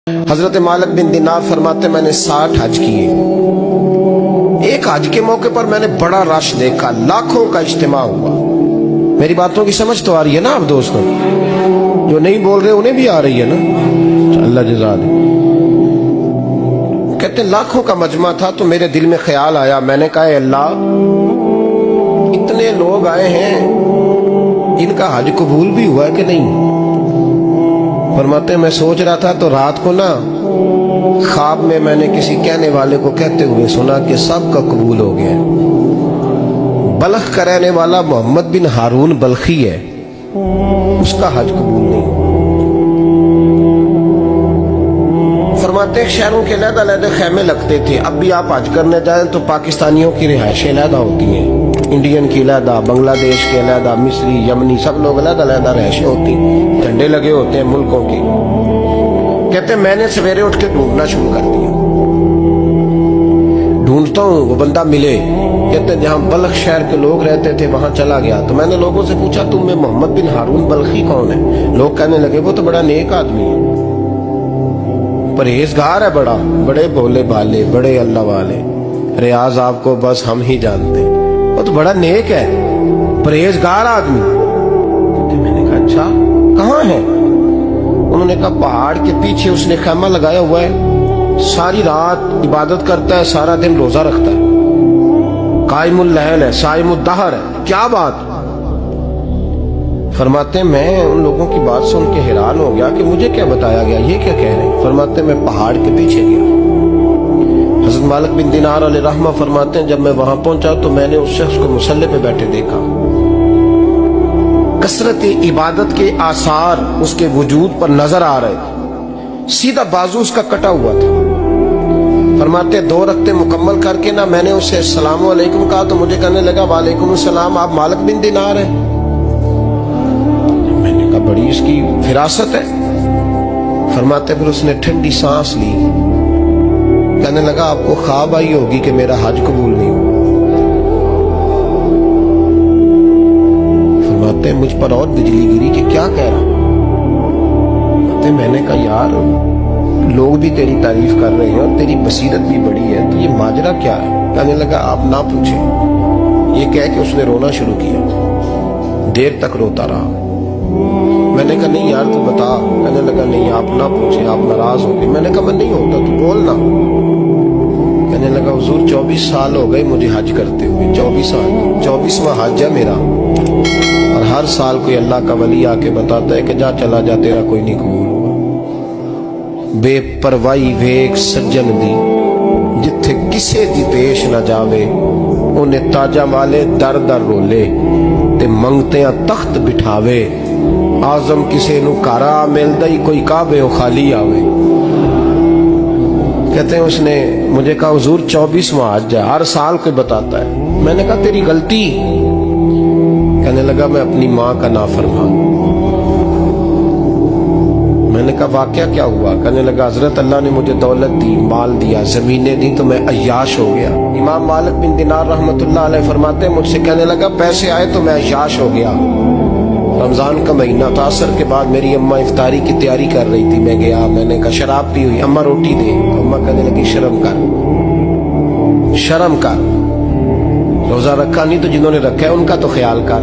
حضرت مالک بن دینار فرماتے मैंने 60 हज किए। एक हज के मौके पर मैंने बड़ा रश देखा, लाखों का इज्तिमा हुआ। मेरी बातों की समझ तो आ रही है ना आप दोस्तों? जो नहीं बोल रहे उन्हें भी आ रही है ना? अल्लाह जज़ा दे। कहते लाखों का मजमा था तो मेरे दिल में ख्याल आया, मैंने कहा अल्लाह इतने लोग आए हैं, इनका हज कबूल भी हुआ है कि नहीं? फरमाते मैं सोच रहा था तो रात को ना ख्वाब में मैंने किसी कहने वाले को कहते हुए सुना कि सब का कबूल हो गया। बल्ख का रहने वाला मोहम्मद बिन हारून बल्खी है, उसका हज कबूल नहीं। फरमाते शहरों के अलग-अलग खेमे लगते थे। अब भी आप हज करने जाएं तो पाकिस्तानियों की रिहाइशें अलग होती हैं, इंडियन की अलग, बांग्लादेश के अलग, मिस्री, यमनी, सब लोग अलग-अलग रिहाइशें होती, झंडे लगे होते हैं मुल्कों के। कहते मैंने सवेरे उठ के ढूंढना शुरू कर दिया, ढूंढता हूँ वो बंदा मिले। कहते जहाँ बल्ख शहर के लोग रहते थे वहां चला गया तो मैंने लोगों से पूछा तुम में मोहम्मद बिन हारून बल्खी कौन है? लोग कहने लगे वो तो बड़ा नेक आदमी है, परहेजगार है, बड़े भोले भाले, बड़े अल्लाह वाले, रियाज आपको बस हम ही जानते, वो तो बड़ा नेक है, परहेजगार आदमी। मैंने कहा अच्छा कहाँ है? उन्होंने कहा पहाड़ के पीछे उसने खैमा लगाया हुआ है, सारी रात इबादत करता है, सारा दिन रोजा रखता है, कायमुल लैल है, साइमुद दहर है। क्या बात? फरमाते मैं उन लोगों की बात सुन के हैरान हो गया कि मुझे क्या बताया गया, ये क्या कह रहे हैं? फरमाते मैं पहाड़ के पीछे गया। हज़रत मालिक बिन दीनार अलैहि रहमा फरमाते हैं जब मैं वहां पहुंचा तो मैंने उस शख्स को मुसल्ले पे बैठे देखा। कसरत इबादत के आसार उसके वजूद पर नजर आ रहे, सीधा बाजू उसका कटा हुआ था। फरमाते 2 रकते मुकम्मल करके ना मैंने उसे अस्सलाम वालेकुम कहा तो मुझे कहने लगा वालेकुम सलाम, आप मालिक बिन दीनार हैं? मैंने कहा बड़ी इसकी फिरासत है। फरमाते फिर उसने ठंडी सांस ली, कहने लगा आपको ख्वाब आई होगी कि मेरा हज कबूल नहीं हुआ। फरमाते मुझ पर और बिजली गिरी कि क्या कह रहा? मैंने कहा यार लोग भी तेरी तारीफ कर रहे हैं और तेरी बसीरत भी बड़ी है, तो ये माजरा क्या है? कहने लगा आप ना पूछें। ये कह के उसने रोना शुरू किया, देर तक रोता रहा। मैंने कहा नहीं यार तू बता। कहने लगा नहीं आप ना पूछें, आप नाराज हो गए। मैंने कहा मैं नहीं होता, तू बोलना। कहने लगा हुजूर 24 साल हो गए मुझे हज करते हुए, 24 साल, 24वां हज है मेरा, और हर साल कोई अल्लाह का वली आके बताता है कि जा चला जा तेरा कोई नहीं कबूल हुआ। बेपरवाही वेख सज्जन दी जिथे किसे दी पेश न जावे, उन्हें ताजा वाले दर दर रोले ते मंगते तख्त बिठावे, आजम किसे नु कारा मिलदा ही कोई काबे ओ खाली आवे। कहते हैं उसने मुझे कहा हुजूर 24वां हज है, हर साल कोई बताता है। मैंने कहा तेरी गलती। कहने लगा मैं अपनी माँ का नाफरमान। मैंने कहा वाकया क्या हुआ? कहने लगा हजरत अल्लाह ने मुझे दौलत दी, माल दिया, जमीनें दी तो मैं अय्याश हो गया। इमाम मालिक बिन दीनार रहमतुल्लाह अलैह फरमाते हैं मुझसे कहने लगा पैसे आए तो मैं अय्याश हो गया। रमजान का महीना था, असर के बाद मेरी अम्मा इफ्तारी की तैयारी कर रही थी, मैं गया, मैंने कहा शराब पी हुई, अम्मा रोटी दे। अम्मा कहने लगी शर्म कर, शर्म कर, रोजा रखा नहीं तो जिन्होंने रखा है उनका तो ख्याल कर।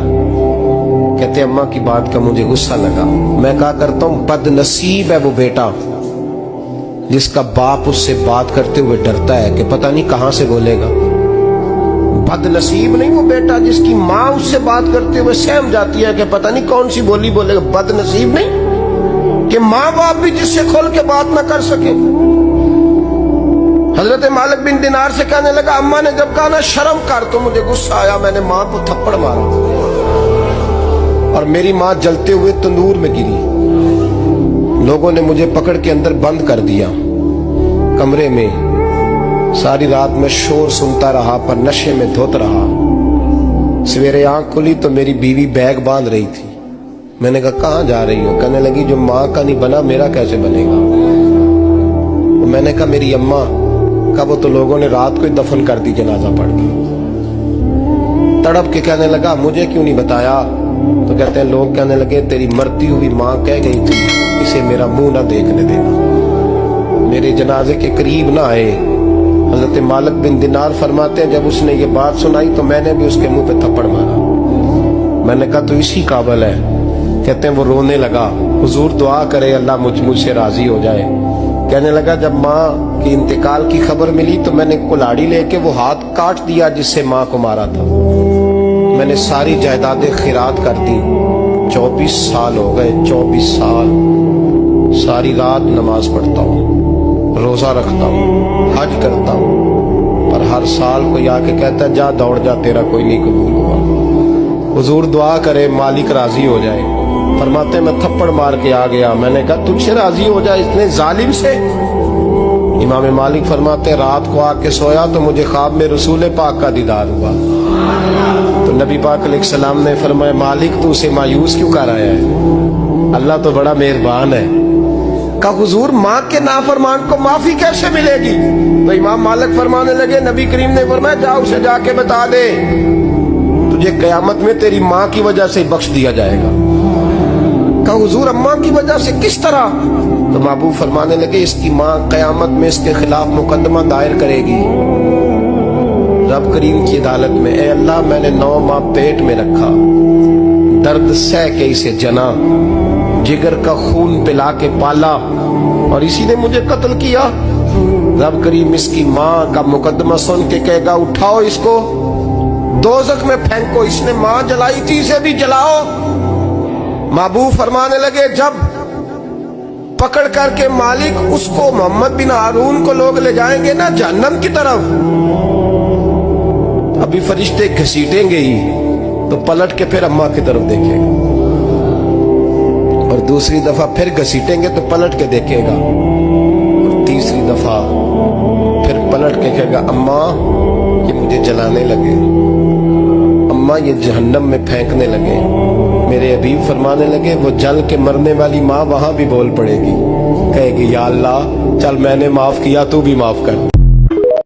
कहते अम्मा की बात का मुझे गुस्सा लगा। मैं कहा करता हूं बदनसीब है वो बेटा जिसका बाप उससे बात करते हुए डरता है कि पता नहीं कहां से बोलेगा। बदनसीब नहीं वो बेटा जिसकी माँ उससे बात करते हुए सहम जाती है कि पता नहीं कौन सी बोली बोलेगा। बदनसीब नहीं कि माँ बाप भी जिससे खोल के बात ना कर सके। हजरत मालिक बिन दीनार से कहने लगा अम्मा ने जब कहा ना शर्म कर तो मुझे गुस्सा आया, मैंने माँ को थप्पड़ मारा और मेरी माँ जलते हुए तंदूर में गिरी। लोगों ने मुझे पकड़ के अंदर बंद कर दिया कमरे में। सारी रात में शोर सुनता रहा पर नशे में धोत रहा। सवेरे आंख खुली तो मेरी बीवी बैग बांध रही थी। मैंने कहा कहाँ जा रही हो? कहने लगी जो माँ का नहीं बना मेरा कैसे बनेगा? तो मैंने कहा मेरी अम्मा का वो तो लोगों ने रात को ही दफन कर दी जनाजा पढ़ के। तड़प के कहने लगा मुझे क्यों नहीं बताया? तो कहते हैं लोग कहने लगे तेरी मरती हुई माँ कह गई थी इसे मेरा मुंह ना देखने देना। जनाजे के करीब ना आए। हजरत मालिक बिन दिनार फरमाते हैं, जब उसने ये बात सुनाई तो मैंने भी उसके मुंह पे थप्पड़ मारा। मैंने कहा तो इसी काबिल है। कहते हैं वो रोने लगा, हुजूर दुआ करे अल्लाह मुझसे राजी हो जाए। कहने लगा जब माँ की इंतकाल की खबर मिली तो मैंने कुल्हाड़ी लेके वो हाथ काट दिया जिससे माँ को मारा था। मैंने सारी जायदादें खिरात कर दी। 24 साल हो गए, 24 साल सारी रात नमाज पढ़ता हूँ, रोजा रखता हूँ, हज करता हूँ, पर हर साल कोई आके कहता है जा दौड़ जा, तेरा कोई नहीं कबूल हुआ। हुजूर दुआ करे मालिक राजी हो जाए। फरमाते मैं थप्पड़ मार के आ गया। मैंने कहा तुझसे राजी हो जाए इतने जालिम से? इमाम मालिक फरमाते रात को आके सोया तो मुझे ख्वाब में रसूल पाक का दीदार हुआ। तो नबी पाक अलैहिस्सलाम ने फरमाया मालिक तू उसे मायूस क्यों कर आया है? अल्लाह तो बड़ा मेहरबान है। कहा हुजूर माँ के नाफरमान को माफी कैसे मिलेगी? तो इमाम मालिक फरमाने लगे नबी करीम ने फरमाया जा उसे जाके बता दे तुझे कयामत में तेरी माँ की वजह से बख्श दिया जाएगा। कहा हुजूर अम्मा की वजह से किस तरह? तो महबूब फरमाने लगे इसकी माँ कयामत में इसके खिलाफ मुकदमा दायर करेगी रब करीम की अदालत में। ए अल्लाह मैंने 9 माह पेट में रखा, दर्द सह के इसे जना, जिगर का खून पिला के पाला और इसी ने मुझे कत्ल किया। रब करीम इसकी माँ का मुकदमा सुन के कहेगा उठाओ इसको दोज़ख में फेंको, इसने माँ जलाई थी इसे भी जलाओ। महबूब फरमाने लगे जब पकड़ करके मालिक उसको मोहम्मद बिन हारून को लोग ले जाएंगे ना जहन्नम की तरफ, अभी फरिश्ते घसीटेंगे ही तो पलट के फिर अम्मा की तरफ देखेगा और दूसरी दफा फिर घसीटेंगे तो पलट के देखेगा और तीसरी दफा फिर पलट के कहेगा अम्मा ये मुझे जलाने लगे, अम्मा ये जहन्नम में फेंकने लगे। मेरे हबीब फरमाने लगे वो जल के मरने वाली माँ वहां भी बोल पड़ेगी, कहेगी या अल्लाह चल मैंने माफ किया तू भी माफ कर।